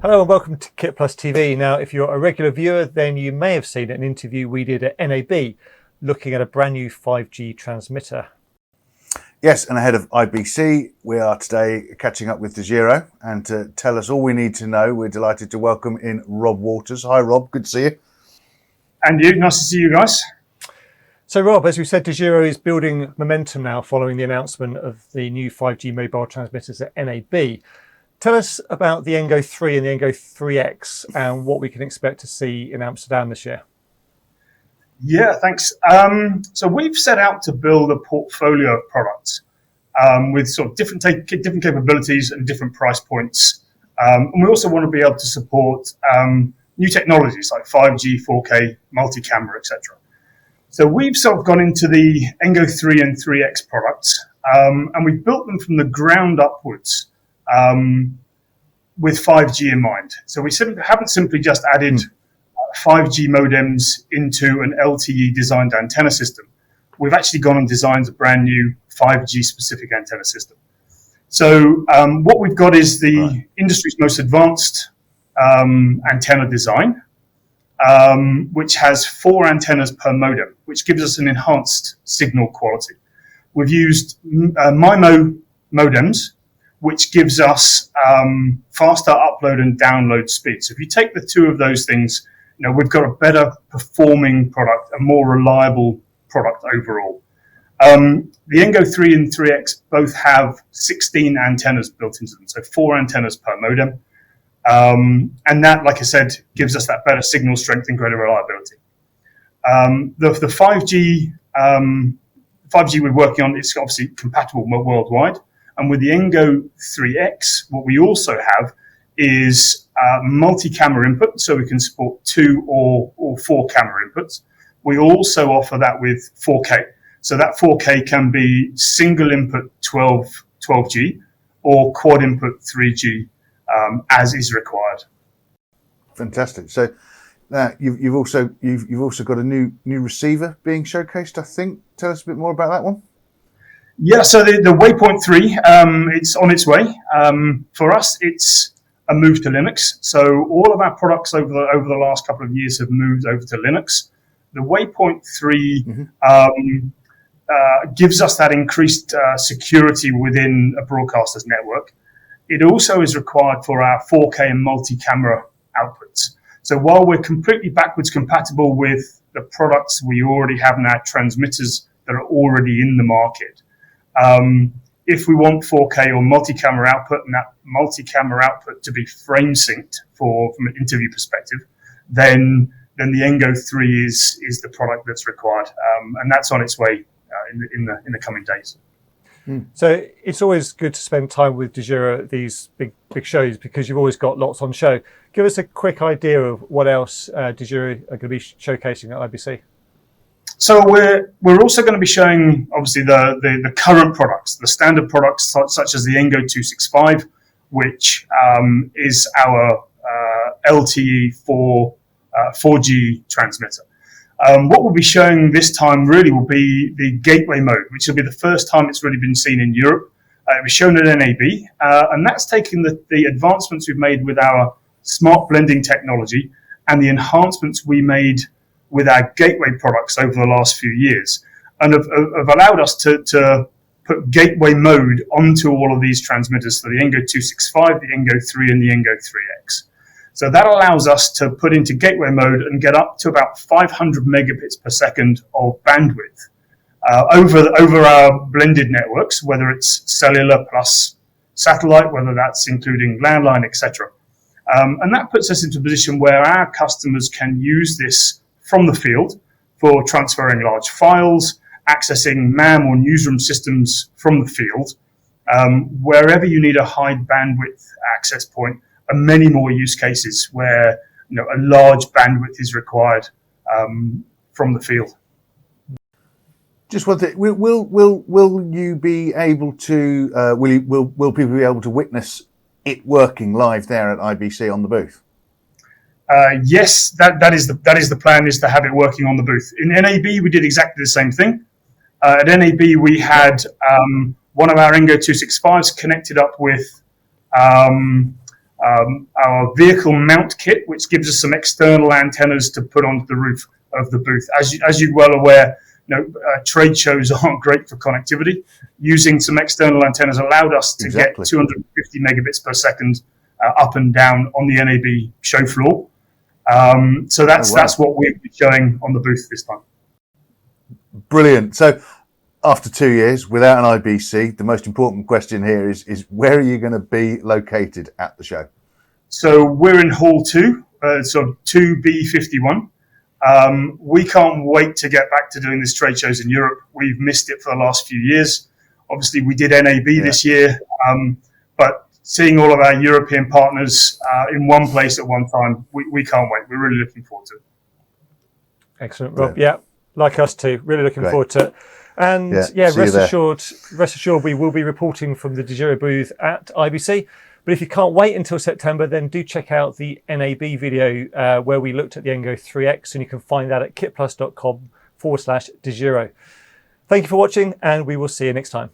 Hello and welcome to Kit Plus TV. Now, if you're a regular viewer, then you may have seen an interview we did at NAB looking at a brand new 5G transmitter. Yes, and ahead of IBC, we are today catching up with Dejiro, and to tell us all we need to know, we're delighted to welcome in Rob Waters. Hi Rob, good to see you. And you, nice to see you guys. So Rob, as we said, Dejiro is building momentum now following the announcement of the new 5G mobile transmitters at NAB. Tell us about the Engo 3 and the Engo 3X and what we can expect to see in Amsterdam this year. Yeah, thanks. So we've set out to build a portfolio of products with sort of different capabilities and different price points. And we also want to be able to support new technologies like 5G, 4K, multi-camera, etc. So we've sort of gone into the Engo 3 and 3X products, and we've built them from the ground upwards with 5G in mind. So we haven't simply just added 5G modems into an LTE designed antenna system. We've actually gone and designed a brand new 5G specific antenna system. So what we've got is the industry's most advanced antenna design, which has 4 antennas per modem, which gives us an enhanced signal quality. We've used MIMO modems, which gives us faster upload and download speed. So if you take the two of those things, we've got a better performing product, a more reliable product overall. The Engo 3 and 3X both have 16 antennas built into them, so 4 antennas per modem. And that, like I said, gives us that better signal strength and greater reliability. The 5G we're working on is obviously compatible worldwide. And with the Engo 3X, what we also have is multi-camera input, so we can support 2 or 4 camera inputs. We also offer that with 4K. So that 4K can be single input 12G or quad input 3G as is required. Fantastic. So now you've also got a new receiver being showcased, I think. Tell us a bit more about that one. Yeah, so the Waypoint 3, it's on its way. For us, it's a move to Linux. So all of our products over the last couple of years have moved over to Linux. The Waypoint 3 gives us that increased security within a broadcaster's network. It also is required for our 4K and multi-camera outputs. So while we're completely backwards compatible with the products we already have in our transmitters that are already in the market, if we want 4K or multi-camera output and that multi-camera output to be frame synced from an interview perspective, then the Engo 3 is the product that's required, and that's on its way in the coming days. So it's always good to spend time with Dejiro at these big shows because you've always got lots on show. Give us a quick idea of what else Dejiro are going to be showcasing at IBC. So we're also going to be showing obviously the current products, the standard products such as the Engo 265, which is our LTE 4G transmitter. What we'll be showing this time really will be the gateway mode, which will be the first time it's really been seen in Europe. It was shown at NAB, and that's taking the advancements we've made with our smart blending technology and the enhancements we made with our gateway products over the last few years, and have allowed us to put gateway mode onto all of these transmitters, so the Engo 265, the Engo 3, and the Engo 3X. So that allows us to put into gateway mode and get up to about 500 megabits per second of bandwidth over our blended networks, whether it's cellular plus satellite, whether that's including landline, etc. And that puts us into a position where our customers can use this from the field for transferring large files, accessing MAM or newsroom systems from the field, wherever you need a high bandwidth access point, and many more use cases where a large bandwidth is required from the field. Just one thing: will you be able to? Will people be able to witness it working live there at IBC on the booth? Yes, that is the plan, is to have it working on the booth. In NAB, we did exactly the same thing. At NAB, we had one of our Engo 265s connected up with our vehicle mount kit, which gives us some external antennas to put onto the roof of the booth. As you're well aware, trade shows aren't great for connectivity. Using some external antennas allowed us to get 250 megabits per second up and down on the NAB show floor. So that's what we'll be showing on the booth this time. Brilliant. So after 2 years without an IBC, the most important question here is where are you going to be located at the show? So we're in Hall 2, so 2B51. We can't wait to get back to doing these trade shows in Europe. We've missed it for the last few years. Obviously, we did NAB this year, but seeing all of our European partners in one place at one time, we can't wait. We're really looking forward to it. Excellent, Rob. Yeah, like us too. Really looking forward to it. And rest assured, we will be reporting from the DEGIRO booth at IBC. But if you can't wait until September, then do check out the NAB video where we looked at the Engo 3X, and you can find that at kitplus.com/DEGIRO. Thank you for watching, and we will see you next time.